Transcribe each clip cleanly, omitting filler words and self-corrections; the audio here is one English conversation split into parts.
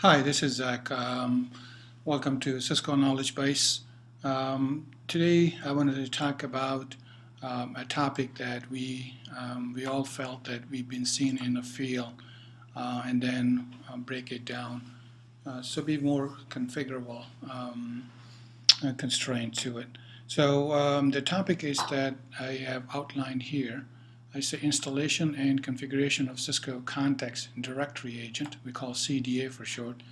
Hi, this is Zach. Welcome to Cisco Knowledge Base. Today, I wanted to talk about a topic that we all felt that we've been seeing in the field, and then break it down. So be more configurable constraint to it. So the topic is that I have outlined here. I say installation and configuration of Cisco Context Directory Agent. We call CDA for short.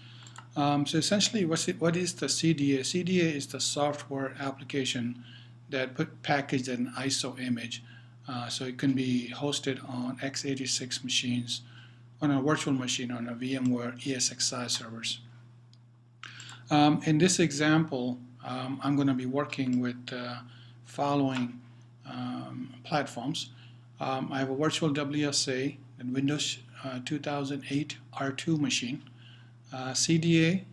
So essentially, what is the CDA? CDA is the software application that packaged an ISO image. So it can be hosted on x86 machines, on a virtual machine, on a VMware ESXi servers. In this example, I'm going to be working with following platforms. I have a virtual WSA and Windows 2008 R2 machine. CDA,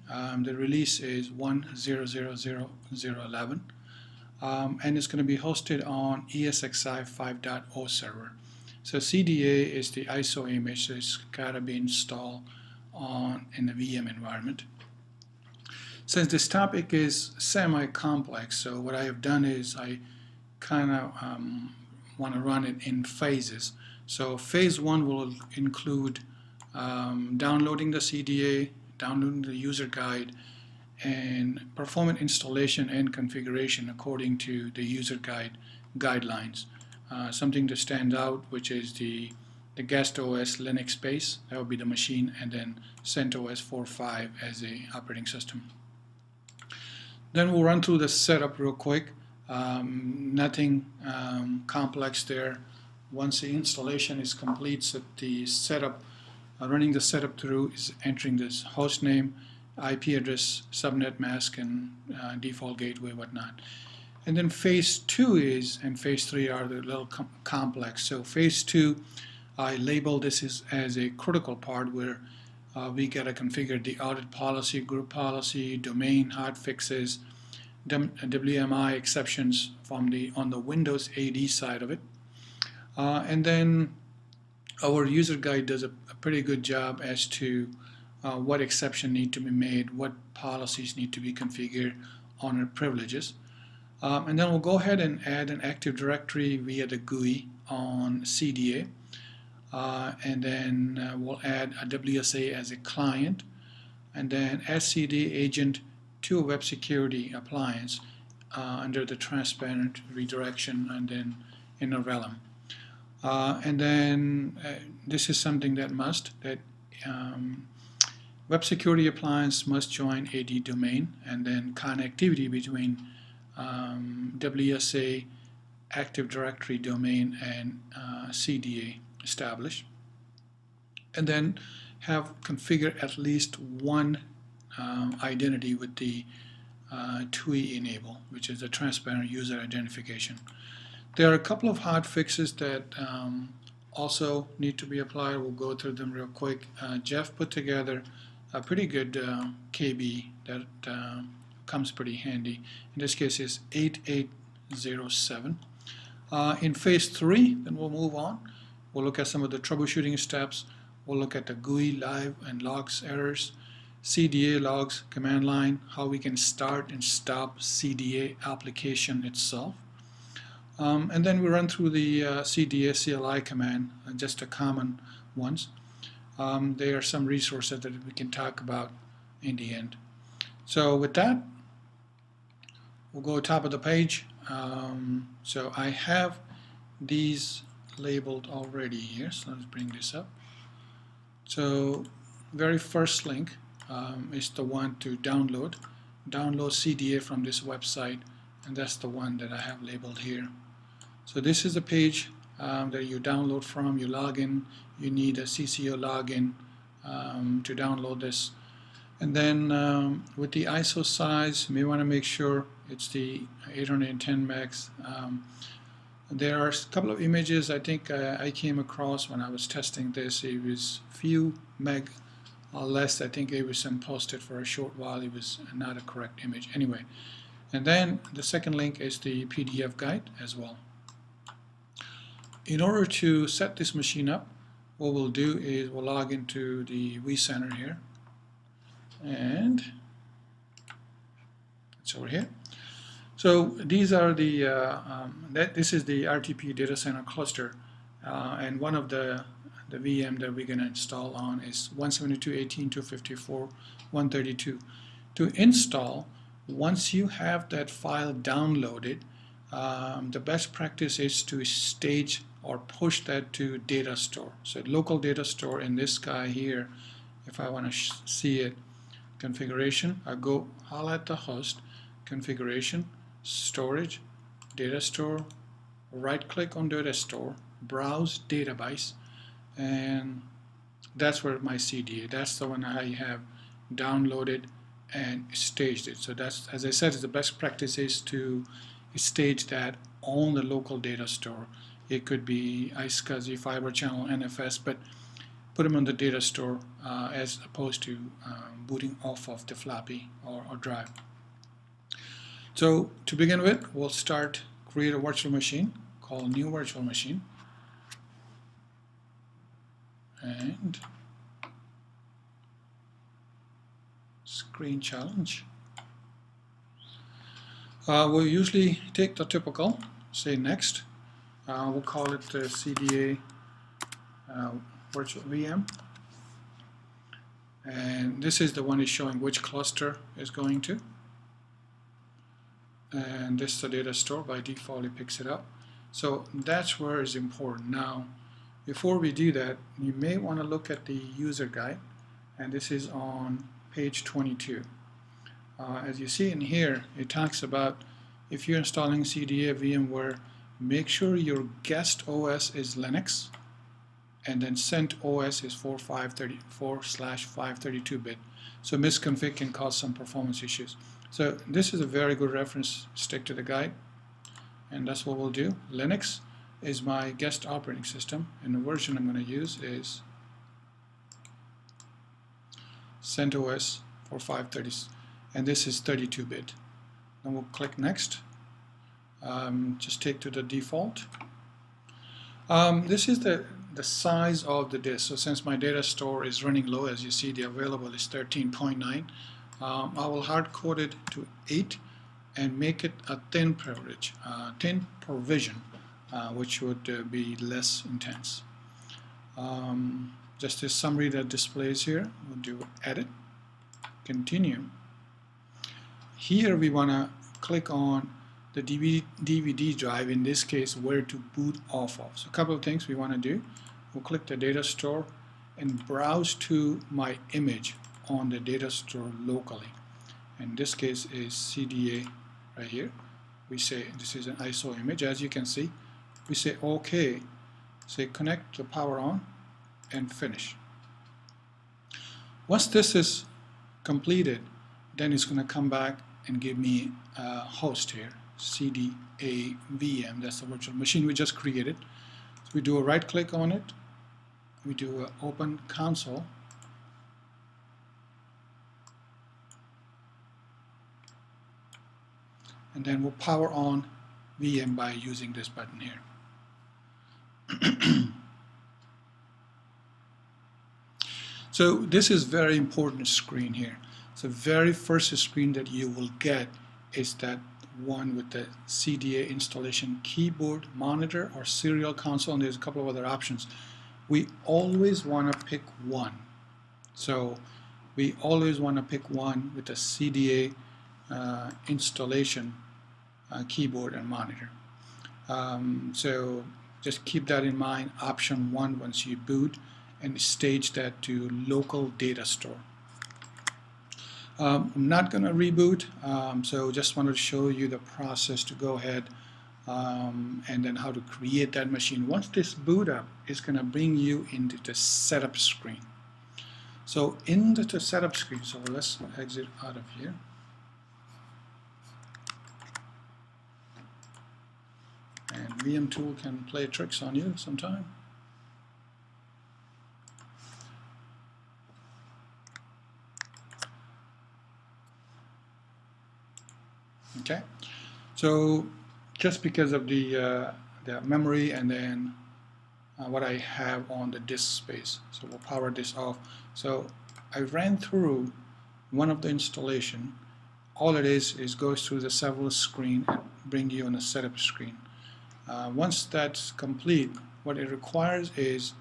the release is 1.0.0.0.11, and it's going to be hosted on ESXi 5.0 server. So CDA is the ISO image, so it's got to be installed in the VM environment. Since this topic is semi-complex, so what I have done is I kind of want to run it in phases. So phase one will include downloading the CDA, downloading the user guide, and performing installation and configuration according to the user guide guidelines. Something to stand out, which is the guest OS Linux base, that would be the machine, and then CentOS 4.5 as the operating system. Then we'll run through the setup real quick. Nothing complex there. Once the installation is complete, so the setup, running the setup through is entering this host name, IP address, subnet mask, and default gateway, whatnot. And then phase two and phase three are the little complex. So phase two, I label this as a critical part where we got to configure the audit policy, group policy, domain hotfixes, WMI exceptions on the Windows AD side of it. And then our user guide does a pretty good job as to what exception need to be made, what policies need to be configured on our privileges. And then we'll go ahead and add an Active Directory via the GUI on CDA. And then we'll add a WSA as a client, and then add CDA agent to a web security appliance under the transparent redirection and then in a realm. And then this is something that web security appliance must join AD domain, and then connectivity between WSA, Active Directory domain, and CDA established. And then have configured at least one identity with the TUI enable, which is the transparent user identification. There are a couple of hot fixes that also need to be applied. We'll go through them real quick. Jeff put together a pretty good KB that comes pretty handy. In this case, it's 8807. In phase three, then we'll move on. We'll look at some of the troubleshooting steps. We'll look at the GUI live and logs errors, CDA logs, command line, how we can start and stop CDA application itself. And then we run through the CDA CLI command, just the common ones. There are some resources that we can talk about in the end. So with that, we'll go top of the page. So I have these labeled already here, so let's bring this up. So very first link is the one to download CDA from this website, and that's the one that I have labeled here. So this is the page that you download from. You log in, you need a CCO login to download this. And then with the ISO size, you may want to make sure it's the 810 megs. There are a couple of images I think I came across when I was testing this. It was few meg or less. I think it was posted for a short while. It was not a correct image. Anyway, and then the second link is the PDF guide as well. In order to set this machine up, what we'll do is we'll log into the vCenter here. and it's over here. So these are the this is the RTP data center cluster, and one of the VM that we're going to install on is 172.18.254.132. To install, once you have that file downloaded, the best practice is to stage or push that to data store. So local data store in this guy here, if I want to see it, configuration, I go highlight the host, configuration, storage, data store, right click on data store, browse database, and that's where my CDA, that's the one I have downloaded and staged it. So that's, as I said, the best practice is to stage that on the local data store. It could be iSCSI, Fiber Channel, NFS, but put them on the data store as opposed to booting off of the floppy or drive. So to begin with, we'll create a virtual machine, call new virtual machine, and screen challenge. We'll usually take the typical, say next. We'll call it the CDA virtual VM, and this is the one is showing which cluster is going to, and this is the data store. By default it picks it up, so that's where it's important. Now before we do that, you may want to look at the user guide, and this is on page 22. As you see in here, it talks about if you're installing CDA VMware, make sure your guest OS is Linux, and then CentOS is 4/532-bit. So misconfig can cause some performance issues. So this is a very good reference. Stick to the guide, and that's what we'll do. Linux is my guest operating system, and the version I'm going to use is CentOS 4/530, and this is 32-bit. Then we'll click next. Just take to the default. This is the size of the disk. So since my data store is running low, as you see, the available is 13.9. I will hard code it to 8 and make it a thin provision, which would be less intense. Just a summary that displays here. We'll do edit, continue. Here we want to click on the DVD drive, in this case where to boot off of. So a couple of things we want to do. We'll click the data store and browse to my image on the data store locally. In this case is CDA right here. We say this is an ISO image. As you can see, we say OK, say connect the power on, and finish. Once this is completed, then it's going to come back and give me a host here, CDA VM. That's the virtual machine we just created. So we do a right click on it, we do an open console, and then we'll power on VM by using this button here. So this is very important screen here. So the very first screen that you will get is that one with the CDA installation keyboard, monitor, or serial console, and there's a couple of other options. We always want to pick one. So we always want to pick one with the CDA installation keyboard and monitor. So just keep that in mind, option 1 once you boot, and stage that to local data store. I'm not going to reboot, so just wanted to show you the process to go ahead and then how to create that machine. Once this boot up, it's going to bring you into the setup screen. So in the setup screen, so let's exit out of here. And VM tool can play tricks on you sometime. Okay, so just because of the memory and then what I have on the disk space, so we'll power this off. So I ran through one of the installation. All it is goes through the several screen and bring you on a setup screen. Once that's complete, what it requires is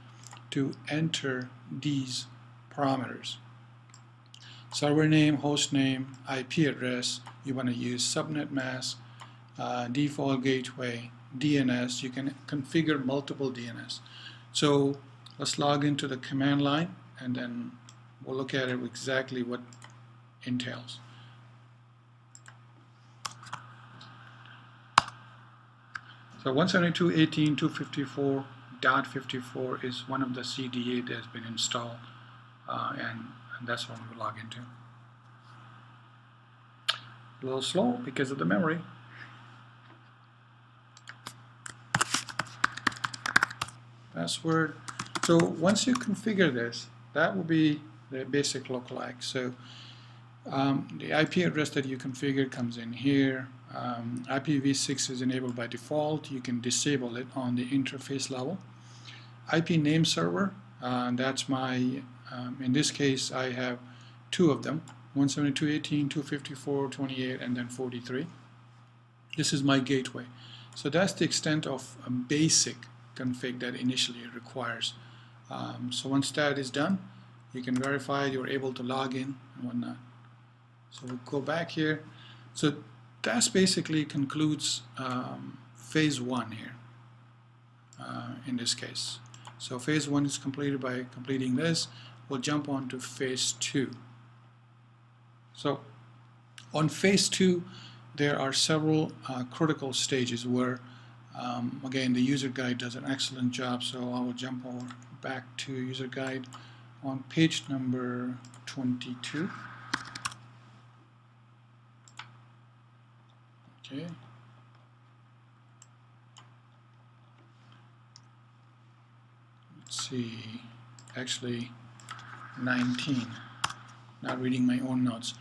to enter these parameters: server name, host name, IP address. You want to use subnet mask, default gateway, DNS. You can configure multiple DNS. So let's log into the command line, and then we'll look at it exactly what entails. So 172.18.254.54 is one of the CDA that has been installed, and that's what we log into. A little slow because of the memory. Password. So once you configure this, that will be the basic lookalike. So the IP address that you configured comes in here. IPv6 is enabled by default. You can disable it on the interface level. IP name server, that's my, in this case I have two of them, 172.18.254.28 and then 43. This is my gateway. So that's the extent of a basic config that initially it requires. So once that is done, you can verify you're able to log in and whatnot. So we'll go back here. So that basically concludes phase 1 here in this case. So phase 1 is completed by completing this. We'll jump on to phase 2. So on phase 2, there are several critical stages where again, the user guide does an excellent job, so I will jump over back to user guide on page number 22. Okay. Let's see, actually 19, not reading my own notes.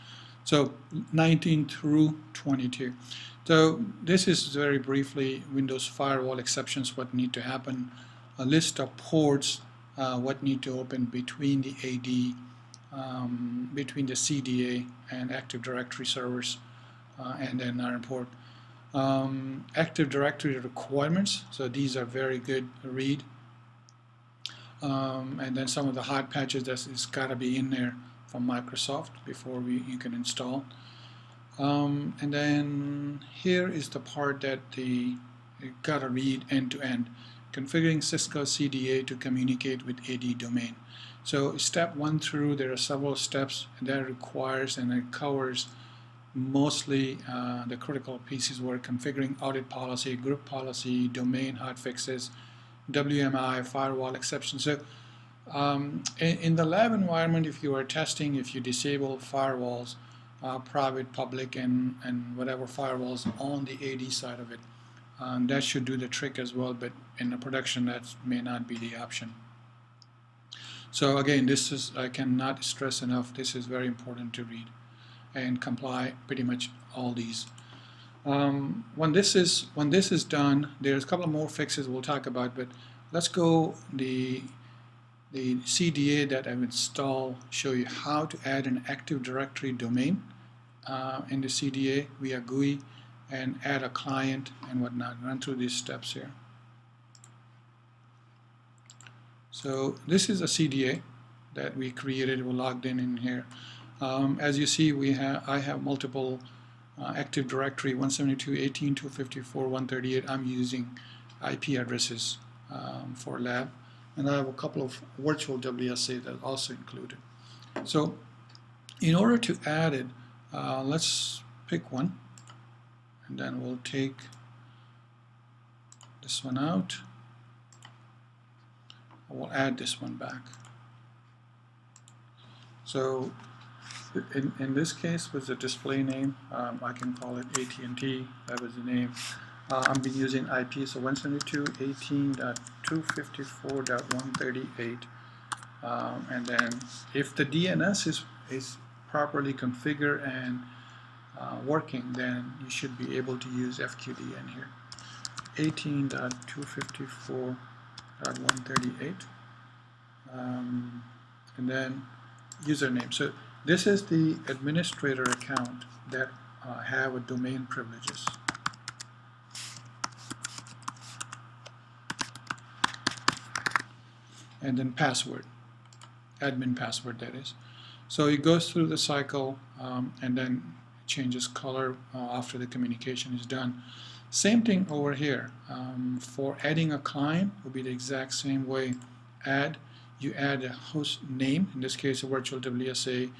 So 19 through 22. So this is very briefly Windows firewall exceptions, what need to happen, a list of ports, what need to open between the AD, between the CDA and Active Directory servers, and then our port. Active Directory requirements, so these are very good read. And then some of the hot patches that is got to be in there from Microsoft before you can install. And then here is the part that you gotta read end to end. Configuring Cisco CDA to communicate with AD domain. So step 1 through, there are several steps that requires and it covers mostly the critical pieces were configuring audit policy, group policy, domain hotfixes, WMI, firewall exceptions. So in the lab environment, if you are testing, if you disable firewalls, private, public, and whatever firewalls on the AD side of it, that should do the trick as well, but in the production that may not be the option. So again, this is, I cannot stress enough, this is very important to read and comply pretty much all these. When this is done, there's a couple of more fixes we'll talk about, but let's go the CDA that I've installed, show you how to add an Active Directory domain in the CDA via GUI and add a client and whatnot. Run through these steps here. So this is a CDA that we created, we logged in here. As you see, I have multiple Active Directory 172.18.254.138. I'm using IP addresses for lab, and I have a couple of virtual WSA that are also included. So in order to add it, let's pick one, and then we'll take this one out. We'll add this one back. So in this case, with the display name, I can call it AT&T. That was the name. I've been using IP, so 172.18.254.138. And then if the DNS is properly configured and working, then you should be able to use FQDN here. 18.254.138. And then username. So This is the administrator account that have a domain privileges. And then password, admin password that is. So it goes through the cycle and then changes color after the communication is done. Same thing over here. For adding a client will be the exact same way. You add a host name, in this case a virtual WSA,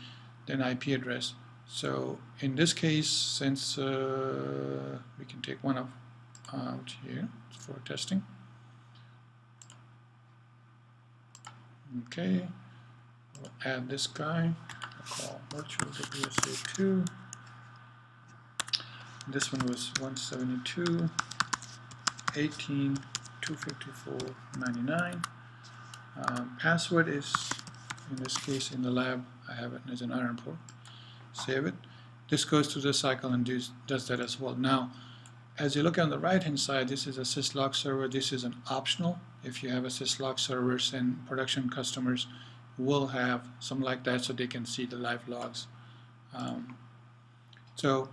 then IP address. So in this case, since we can take one out here for testing. Okay, we'll add this guy. I'll call virtual WSA2. This one was 172.18.254.99. Password is, in this case, in the lab, I have it as an iron port. Save it. This goes through the cycle and does that as well. Now, as you look on the right-hand side, this is a syslog server. This is an optional. If you have a syslog servers, and production customers will have something like that so they can see the live logs. So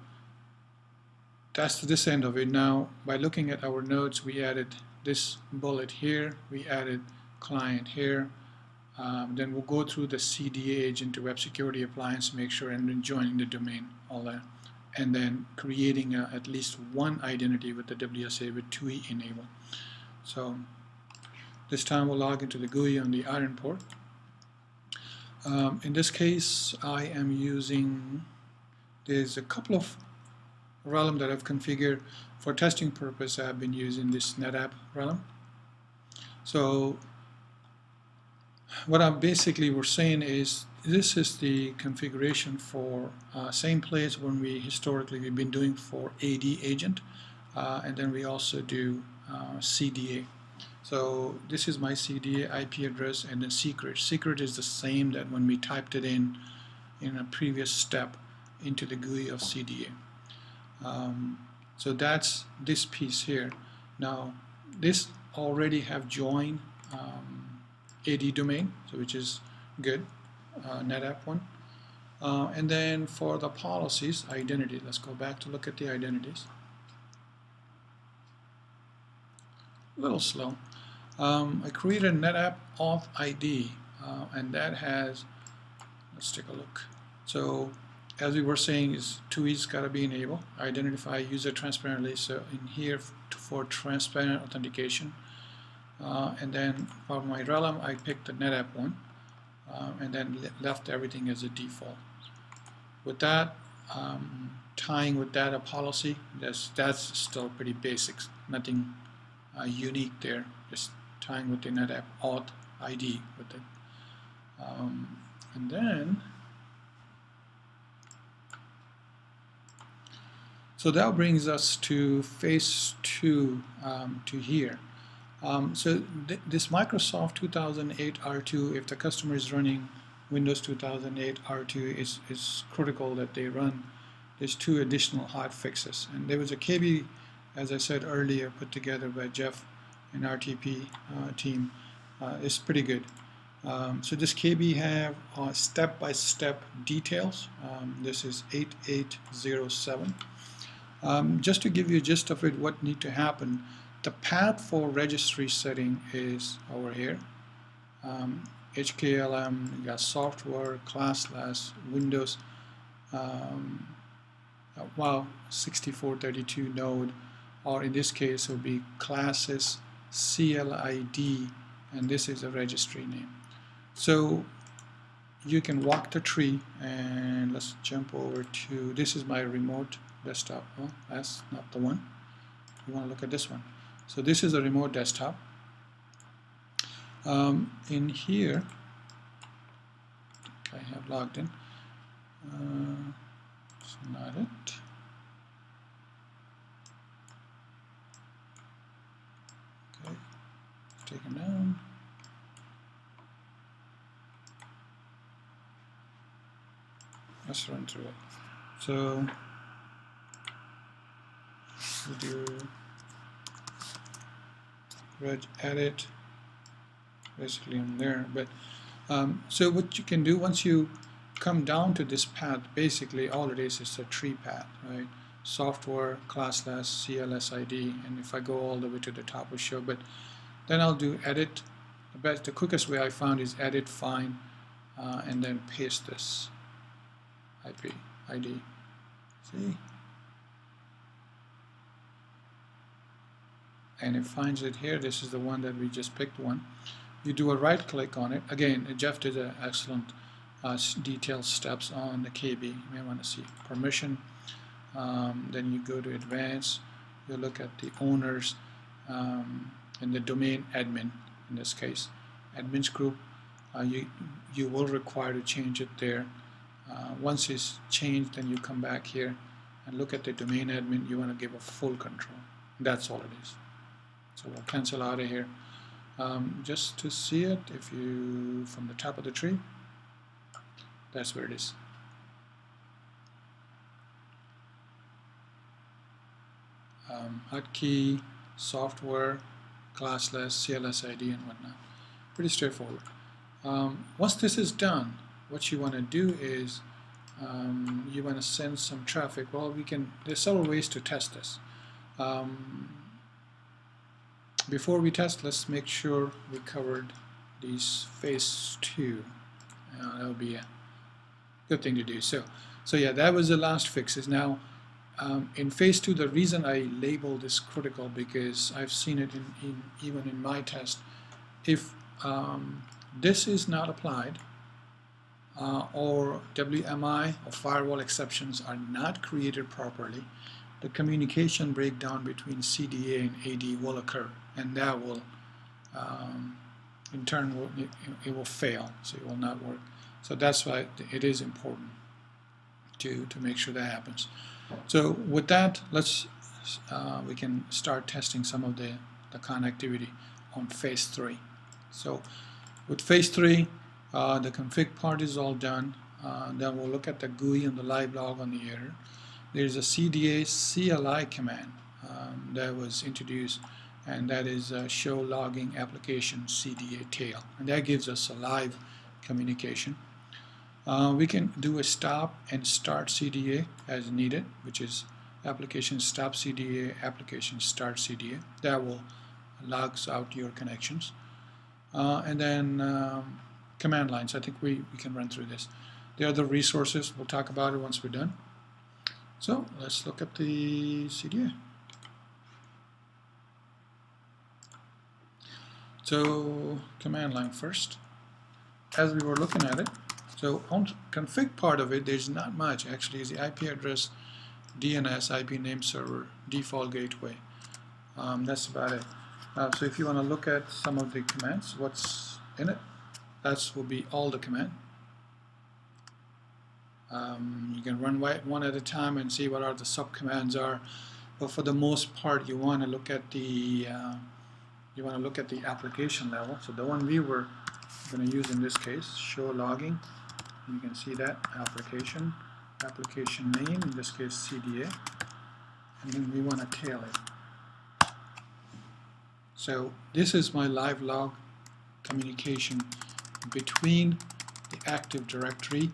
that's this end of it. Now, by looking at our nodes, we added this bullet here. We added client here. Then we'll go through the CDA agent to web security appliance, make sure, and then joining the domain, all that. And then creating at least one identity with the WSA with 2E enabled. So this time we'll log into the GUI on the iron port. In this case, I am using, there's a couple of realm that I've configured for testing purpose. I've been using this NetApp realm. So what I'm basically we're saying is this is the configuration for same place when we've been doing for AD agent, and then we also do CDA. So this is my CDA IP address, and then secret. Secret is the same that when we typed it in a previous step into the GUI of CDA. So that's this piece here. Now this already have joined AD domain, so which is good, NetApp one. And then for the policies, identity, let's go back to look at the identities. A little slow. I created a NetApp auth ID, and that has, let's take a look. So as we were saying, is 2E's got to be enabled. Identify user transparently, so in here for transparent authentication. And then for my realm, I picked the NetApp one, and then left everything as a default. With that, tying with data policy, that's still pretty basic, nothing unique there, just tying with the NetApp auth ID with it. And then, so that brings us to phase 2, to here. So this Microsoft 2008 R2, if the customer is running Windows 2008 R2, is critical that they run. There's 2 additional hot fixes, and there was a KB, as I said earlier, put together by Jeff and RTP team. It's pretty good. So this KB have step-by-step details. This is 8807. Just to give you a gist of it, what need to happen. The path for registry setting is over here. HKLM, you got software, classless, Windows, 6432 node, or in this case it will be classes CLID, and this is a registry name. So you can walk the tree, and let's jump over to, this is my remote desktop. Well, that's not the one. You want to look at this one. So this is a remote desktop. In here, I have logged in. It's not it. Okay, taken down. Let's run through it. So we do reg edit, basically in there. But so what you can do once you come down to this path, basically all it is a tree path, right? Software, classless, CLSID, and if I go all the way to the top will show, but then I'll do edit. The quickest way I found is edit, find, and then paste this IP ID. See? And it finds it here. This is the one that we just picked one. You do a right click on it. Again, Jeff did an excellent detailed steps on the KB. You may want to see permission. Then you go to advanced. You look at the owners and the domain admin. In this case, admins group. You will require to change it there. Once it's changed, then you come back here and look at the domain admin. You want to give a full control. That's all it is. So we'll cancel out of here. Just to see it, if you from the top of the tree, that's where it is. Hotkey, software, classless, CLSID, and whatnot. Pretty straightforward. Once this is done, what you want to do is you want to send some traffic. Well, there's several ways to test this. Before we test, let's make sure we covered these phase 2. That would be a good thing to do. So yeah, that was the last fixes. Now, in phase 2, the reason I label this critical, because I've seen it even in my test. If this is not applied, or WMI or firewall exceptions are not created properly, the communication breakdown between CDA and AD will occur, and that will, in turn, it will fail, so it will not work. So that's why it is important to make sure that happens. So with that, let's we can start testing some of the connectivity on phase 3. So with phase 3, the config part is all done. Then we'll look at the GUI and the live log on the error. There's a CDA CLI command that was introduced, and that is show logging application CDA tail, and that gives us a live communication. We can do a stop and start CDA as needed, which is application stop CDA, application start CDA. That will logs out your connections. And then command lines. I think we can run through this. The other resources, we'll talk about it once we're done. So let's look at the CDA. So command line first. As we were looking at it, so on config part of it, there's not much actually. Is the IP address, DNS, IP name server, default gateway. That's about it. So if you want to look at some of the commands, what's in it, that will be all the command. You can run one at a time and see what are the subcommands are, but for the most part, you want to look at the application level. So the one we were going to use in this case, show logging. You can see that application name, in this case CDA, and then we want to tail it. So this is my live log communication between the Active Directory,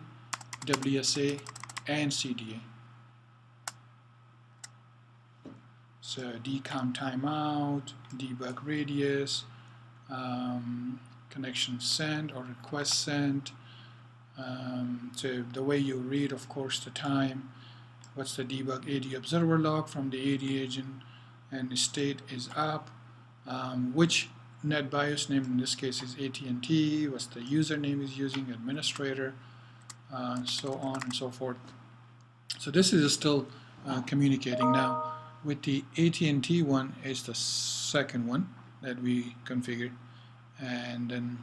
WSA, and CDA. So decom timeout, debug radius, connection sent or request sent. So the way you read, of course, the time, what's the debug AD observer log from the AD agent, and the state is up. Which NetBIOS name in this case is AT&T, what's the username is using, administrator, so on and so forth. So this is still communicating. Now with the AT&T one is the second one that we configured, and then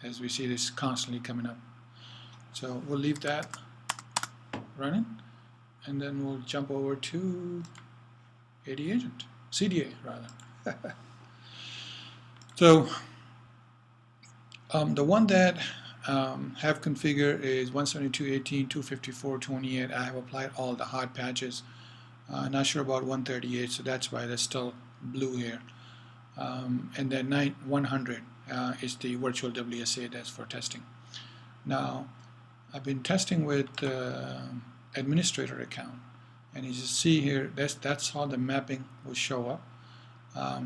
as we see, this is constantly coming up. So we'll leave that running, and then we'll jump over to AD agent, CDA rather. So the one that have configured is 172.18.254.28. I have applied all the hot patches. Not sure about 138, so that's why that's still blue here. And then 100 is the virtual WSA, that's for testing. Now I've been testing with administrator account, and you just see here that's how the mapping will show up.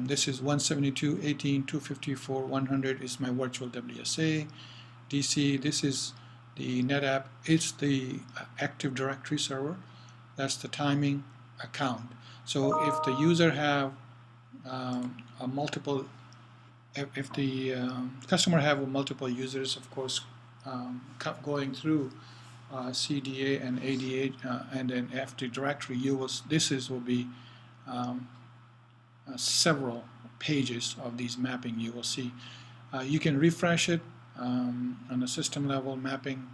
This is 172.18.254.100 is my virtual WSA. DC, this is the NetApp, it's the Active Directory server. That's the timing account. So if the user have a multiple, if the customer have multiple users, of course, going through CDA and ADA and then Active Directory, will be several pages of these mapping you will see. You can refresh it on a system level mapping.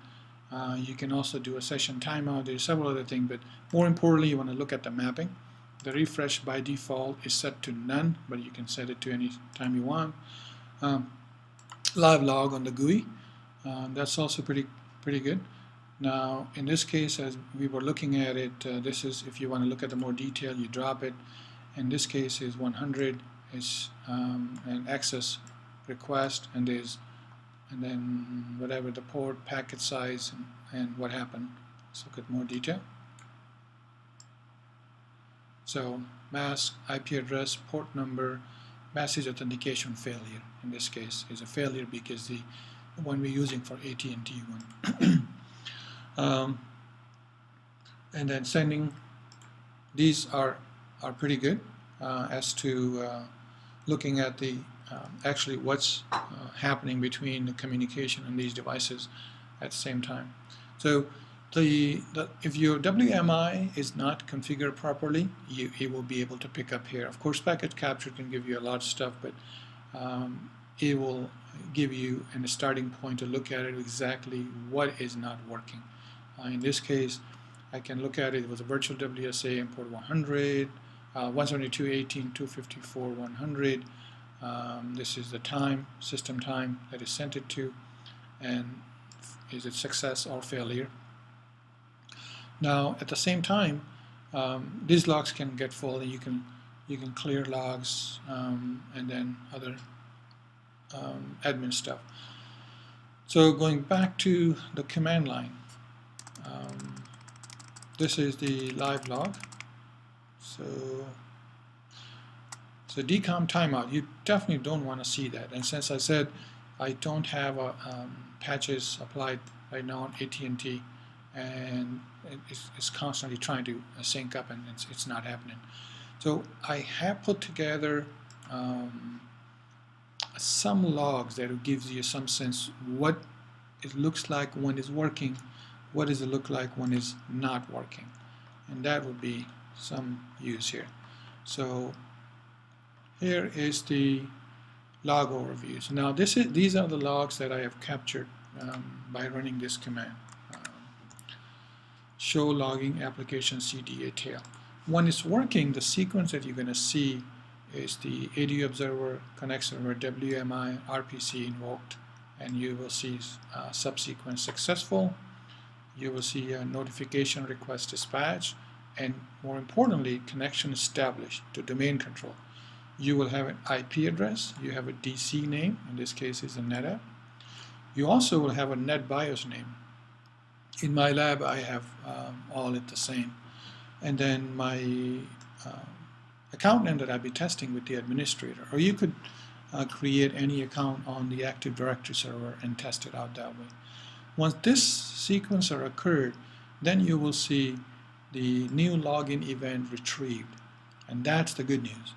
You can also do a session timeout. There's several other things, but more importantly, you want to look at the mapping. The refresh by default is set to none, but you can set it to any time you want. Live log on the GUI, that's also pretty good. Now, in this case, as we were looking at it, this is, if you want to look at the more detail, you drop it. In this case, is 100 is an access request, and then whatever the port, packet size, and what happened. Let's look at more detail. So mask, IP address, port number, message authentication failure. In this case, is a failure because the one we're using for AT&T one. And then sending. These are pretty good as to looking at the actually what's happening between the communication on these devices at the same time. So if your WMI is not configured properly, it will be able to pick up here. Of course, packet capture can give you a lot of stuff, but it will give you a starting point to look at it exactly what is not working. In this case, I can look at it with a virtual WSA and port 100, 172.18.254.100. This is the time, system time that is sent it to, and is it success or failure. Now, at the same time, these logs can get full, and you can clear logs and then other admin stuff. So going back to the command line, this is the live log. So decom timeout, you definitely don't want to see that. And since I said I don't have patches applied right now on AT&T, and it's constantly trying to sync up, and it's not happening. So I have put together some logs that gives you some sense what it looks like when it's working, what does it look like when it's not working, and that would be some use here. So here is the log overview. So now these are the logs that I have captured by running this command. Show logging application CDA tail. When it's working, the sequence that you're going to see is the ADU observer connect server WMI RPC invoked, and you will see subsequent successful. You will see a notification request dispatch, and more importantly, connection established to domain control. You will have an IP address, you have a DC name, in this case is a NetApp. You also will have a NetBIOS name. In my lab, I have all it the same. And then my account name that I'll be testing with the administrator. Or you could create any account on the Active Directory server and test it out that way. Once this sequencer occurred, then you will see the new login event retrieved. And that's the good news.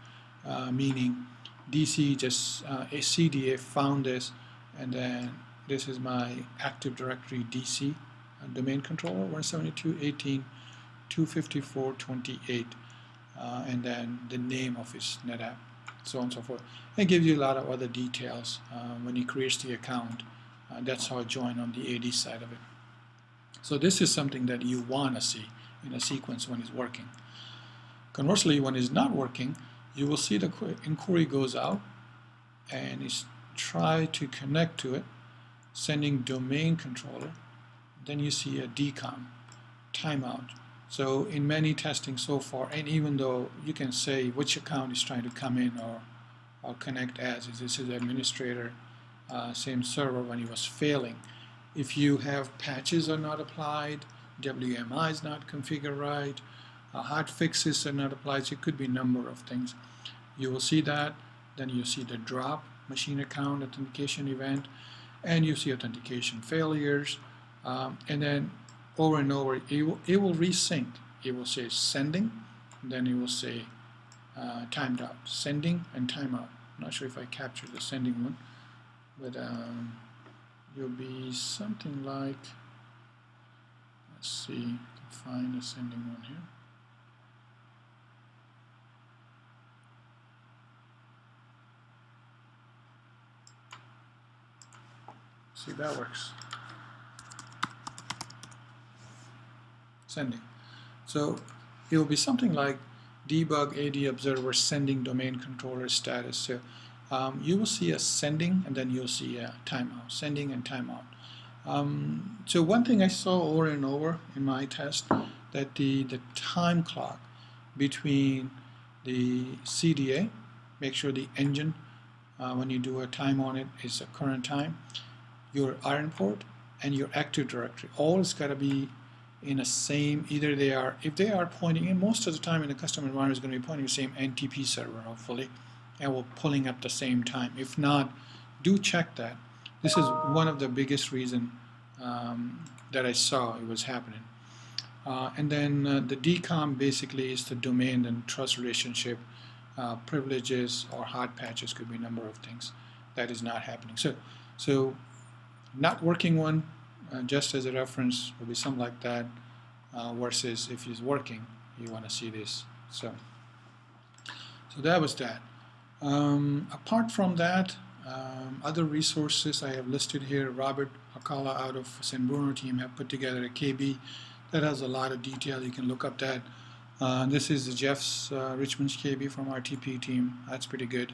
Meaning DC just a CDA found this, and then this is my Active Directory DC domain controller 172.18.254.28, and then the name of his NetApp, so on and so forth. It gives you a lot of other details when he creates the account. That's how I join on the AD side of it. So this is something that you want to see in a sequence when it's working. Conversely, when it's not working, you will see the inquiry goes out and it's try to connect to it, sending domain controller. Then you see a decom timeout. So in many testing so far, and even though you can say which account is trying to come in or connect as, this is administrator, same server when he was failing, If you have patches are not applied, WMI is not configured right, hot fixes are not applied, so it could be a number of things. You will see that. Then you see the drop, machine account, authentication event, and you see authentication failures. And then over and over, it will resync. It will say sending, then it will say timed out, sending and timeout. I'm not sure if I captured the sending one, but you'll be something like, let's see, find the sending one here. See, that works. Sending. So it will be something like debug AD observer sending domain controller status. So you will see a sending and then you'll see a timeout, sending and timeout. So one thing I saw over and over in my test, that the time clock between the CDA, make sure the engine, when you do a time on it, is a current time, your iron port and your Active Directory, all has got to be in the same, either they are, if they are pointing in, most of the time in the custom environment is going to be pointing to the same NTP server, hopefully, and we're pulling up the same time. If not, do check that. This is one of the biggest reason that I saw it was happening. And then the DCOM basically is the domain and trust relationship, privileges or hard patches, could be a number of things that is not happening. So not working one, just as a reference, will be something like that, versus if it's working, you want to see this. So that was that. Apart from that, other resources I have listed here. Robert Hakala out of San Bruno team have put together a KB that has a lot of detail. You can look up that. This is Jeff's Richmond's KB from RTP team. That's pretty good.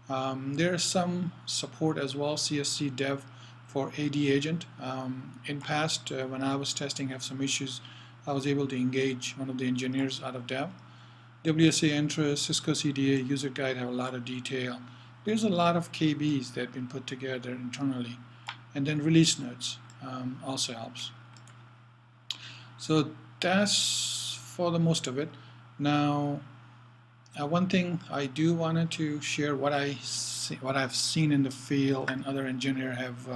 There is some support as well, CSC dev for AD agent. In past, when I was testing, have some issues, I was able to engage one of the engineers out of dev. WSA Entra, Cisco CDA, user guide have a lot of detail. There's a lot of KBs that have been put together internally. And then release notes also helps. So that's for the most of it. Now, one thing I do wanted to share what I've seen in the field and other engineers have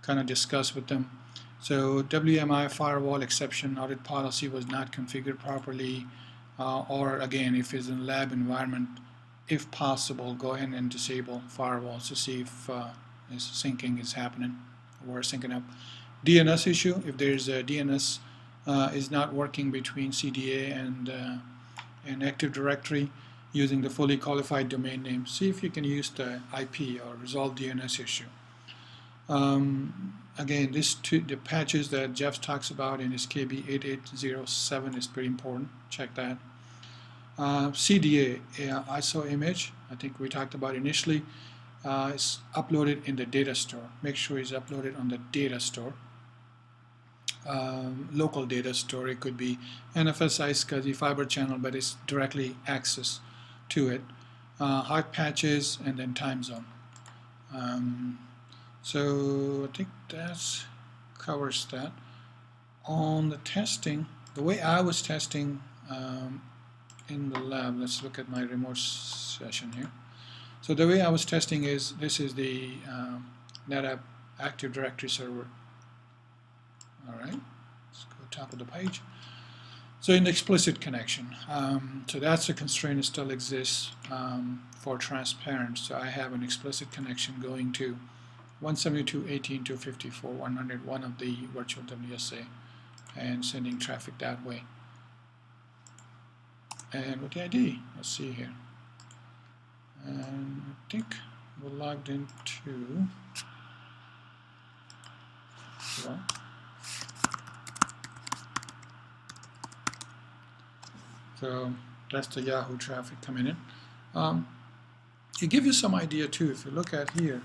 kind of discussed with them. So WMI firewall exception audit policy was not configured properly, or again, if it's in lab environment, if possible, go ahead and disable firewalls to see if syncing is happening or syncing up. DNS issue, if there's a DNS is not working between CDA and Active Directory using the fully qualified domain name, see if you can use the IP or resolve DNS issue. Again, the patches that Jeff talks about in his KB 8807 is pretty important. Check that. CDA ISO image, I think we talked about initially, is uploaded in the data store. Make sure it's uploaded on the data store. Local data store. It could be NFS, SCSI, fiber channel, but it's directly access to it. Hard patches and then time zone. So I think that covers that. On the testing, the way I was testing in the lab, let's look at my remote session here. So the way I was testing is, this is the NetApp Active Directory server. Alright, let's go top of the page. So in the explicit connection, so that's a constraint that still exists for transparent. So I have an explicit connection going to 172.18.254.101 of the virtual WSA and sending traffic that way. And with the ID, let's see here. And I think we're logged into, well, so that's the Yahoo traffic coming in. It gives you some idea too. If you look at here,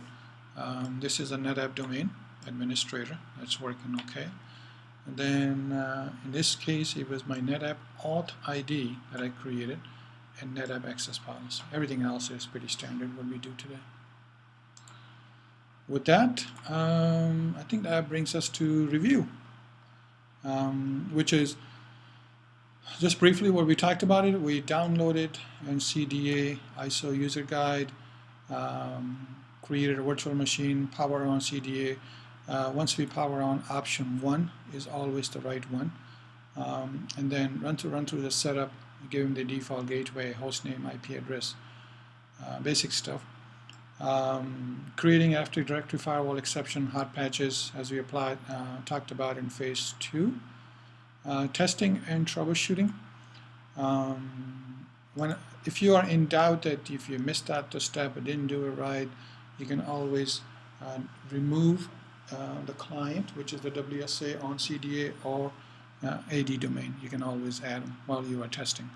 this is a NetApp domain administrator. That's working okay. And then in this case, it was my NetApp auth ID that I created and NetApp access policy. Everything else is pretty standard what we do today. With that, I think that brings us to review, which is just briefly what we talked about it. We downloaded in CDA ISO user guide, created a virtual machine, power on CDA. Once we power on, option 1 is always the right one. And then run through the setup, giving the default gateway, hostname, IP address, basic stuff. Creating Active Directory firewall exception, hot patches, as we talked about in phase 2. Testing and troubleshooting. If you are in doubt that if you missed out the step or didn't do it right, you can always remove the client, which is the WSA on CDA or AD domain. You can always add them while you are testing.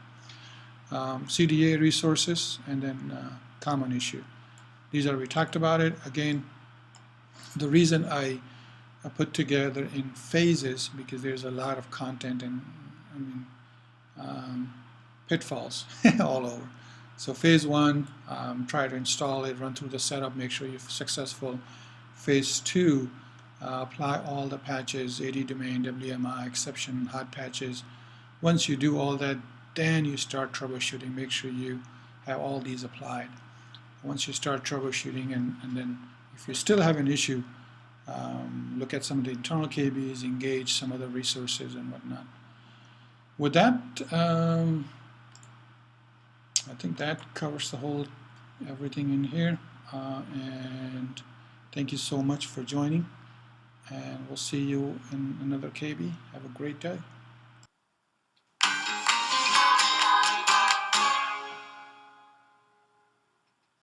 CDA resources, and then common issue. These are, we talked about it. Again, the reason I put together in phases, because there's a lot of content and pitfalls all over. So phase 1, try to install it, run through the setup, make sure you're successful. Phase 2, apply all the patches, AD domain, WMI, exception, hot patches. Once you do all that, then you start troubleshooting. Make sure you have all these applied. Once you start troubleshooting, and then if you still have an issue, look at some of the internal KBs, engage some other resources and whatnot. With that, I think that covers the whole everything in here. And thank you so much for joining. And we'll see you in another KB. Have a great day.